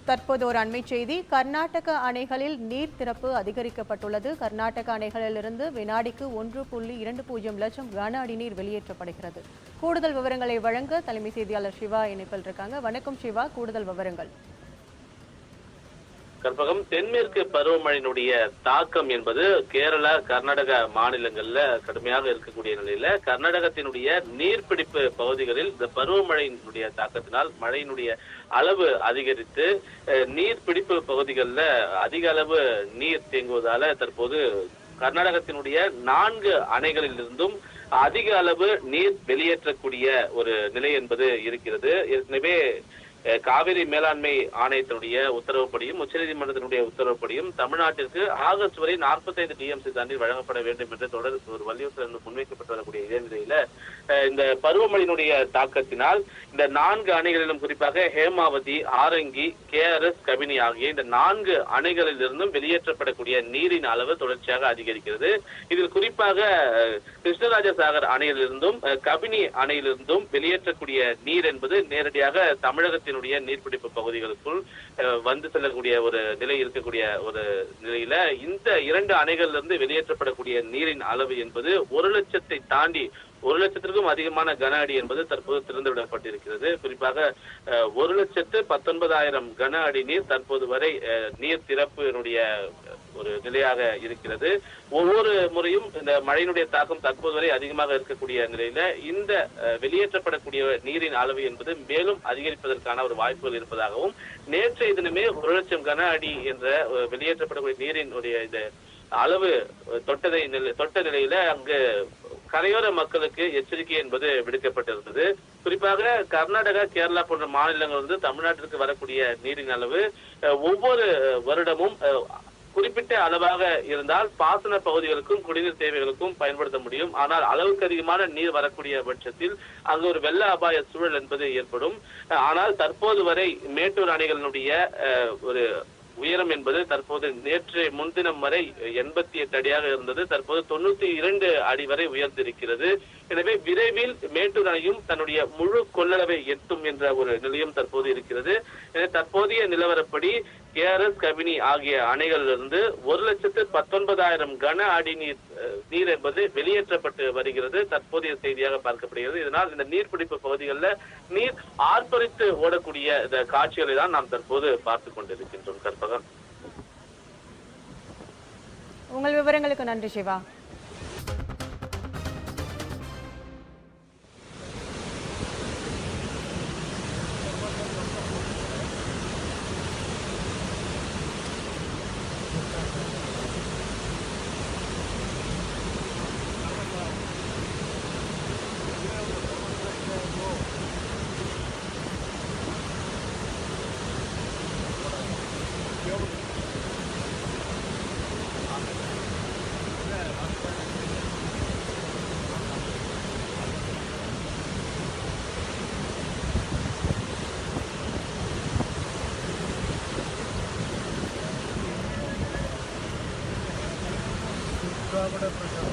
தற்போது ஒரு அண்மை செய்தி. கர்நாடக அணைகளில் நீர் திறப்பு அதிகரிக்கப்பட்டுள்ளது. கர்நாடக அணைகளிலிருந்து வினாடிக்கு 1.20 லட்சம் கன அடி நீர் வெளியேற்றப்படுகிறது. கூடுதல் விவரங்களை வழங்க தலைமை செய்தியாளர் சிவா இணைப்பில் இருக்காங்க. வணக்கம் சிவா, கூடுதல் விவரங்கள். கற்பகம், தென்மேற்கு பருவமழையினுடைய தாக்கம் என்பது கேரளா, கர்நாடக மாநிலங்கள்ல கடுமையாக இருக்கக்கூடிய நிலையில கர்நாடகத்தினுடைய நீர்பிடிப்பு பகுதிகளில் இந்த பருவமழையினுடைய தாக்கத்தினால் மழையினுடைய அளவு அதிகரித்து நீர்பிடிப்பு பகுதிகளில் அதிக அளவு நீர் தேங்குவதால தற்போது கர்நாடகத்தினுடைய 4 அணைகளிலிருந்தும் அதிக அளவு நீர் வெளியேற்றக்கூடிய ஒரு நிலை என்பது இருக்கிறது. ஏற்கனவே காவிரி மேலாண்மை ஆணையத்தினுடைய உத்தரவுப்படியும் உச்சநீதிமன்றத்தினுடைய உத்தரவுப்படியும் தமிழ்நாட்டிற்கு ஆகஸ்ட் வரை 45 டிஎம்சி தண்ணீர் வழங்கப்பட வேண்டும் என்று தொடர் ஒரு வலியுறுத்தல் முன்வைக்கப்பட்டு வரக்கூடிய இதே நிலையில இந்த பருவமழையினுடைய தாக்கத்தினால் இந்த 4 அணைகளிலும் குறிப்பாக ஹேமாவதி, ஆரங்கி, KRS, கபினி ஆகிய இந்த 4 அணைகளிலிருந்தும் வெளியேற்றப்படக்கூடிய நீரின் அளவு தொடர்ச்சியாக அதிகரிக்கிறது. இதில் குறிப்பாக கிருஷ்ணராஜசாகர் அணையிலிருந்தும் கபினி அணையிலிருந்தும் வெளியேற்றக்கூடிய நீர் என்பது நேரடியாக தமிழகத்தில் நீர்பிடிப்பு பகுதிகளுக்குள் வந்து செல்லக்கூடிய ஒரு நிலை இருக்கக்கூடிய ஒரு நிலையில இந்த 2 அணைகளிலிருந்து வெளியேற்றப்படக்கூடிய நீரின் அளவு என்பது 1 லட்சத்தை தாண்டி 1 லட்சத்திற்கும் அதிகமான கன அடி என்பது தற்போது திறந்துவிடப்பட்டிருக்கிறது. குறிப்பாக 1,19,000 கன அடி நீர் தற்போது வரை நீர் திறப்பினுடைய ஒரு நிலையாக இருக்கிறது. ஒவ்வொரு முறையும் இந்த மழையினுடைய தாக்கம் தற்போது வரை அதிகமாக இருக்கக்கூடிய நிலையில இந்த வெளியேற்றப்படக்கூடிய நீரின் அளவு என்பது மேலும் அதிகரிப்பதற்கான ஒரு வாய்ப்புகள் இருப்பதாகவும் நேற்றைய தினமே 1 லட்சம் கன அடி என்ற வெளியேற்றப்படக்கூடிய நீரினுடைய இந்த அளவு தொட்ட நிலையில அங்கு கரையோர மக்களுக்கு எச்சரிக்கை என்பது விடுக்கப்பட்டிருந்தது. குறிப்பாக கர்நாடகா, கேரளா போன்ற மாநிலங்களிலிருந்து தமிழ்நாட்டிற்கு வரக்கூடிய நீரின் அளவு ஒவ்வொரு வருடமும் குறிப்பிட்ட அளவாக இருந்தால் பாசன பகுதிகளுக்கும் குடிநீர் தேவைகளுக்கும் பயன்படுத்த முடியும். ஆனால் அளவுக்கு அதிகமான நீர் வரக்கூடிய பட்சத்தில் அங்கு ஒரு வெள்ள அபாய சூழல் என்பது ஏற்படும். ஆனால் தற்போது வரை மேட்டூர் அணைகளினுடைய ஒரு உயரம் என்பது தற்போது நேற்று முன்தினம் வரை 88 அடியாக இருந்தது. தற்போது 92 அடி வரை உயர்ந்திருக்கிறது. எனவே விரைவில் மேட்டூர் அணையும் தன்னுடைய முழு கொள்ளளவை எட்டும் என்ற ஒரு நிலையும் தற்போது இருக்கிறது. எனவே தற்போதைய நிலவரப்படி KRS, கபினி ஆகிய அணைகளிலிருந்து 1,19,000 கன அடி நீர் என்பது வெளியேற்றப்பட்டு வருகிறது. தற்போதைய செய்தியாக பார்க்கப்படுகிறது. இதனால் இந்த நீர்பிடிப்பு பகுதிகளில் நீர் ஆர்ப்பரித்து ஓடக்கூடிய இந்த காட்சிகளை தான் நாம் தற்போது பார்த்துக் கொண்டிருக்கின்றோம். கற்பகம், உங்கள் விவரங்களுக்கு நன்றி சிவா. ಕೂಡ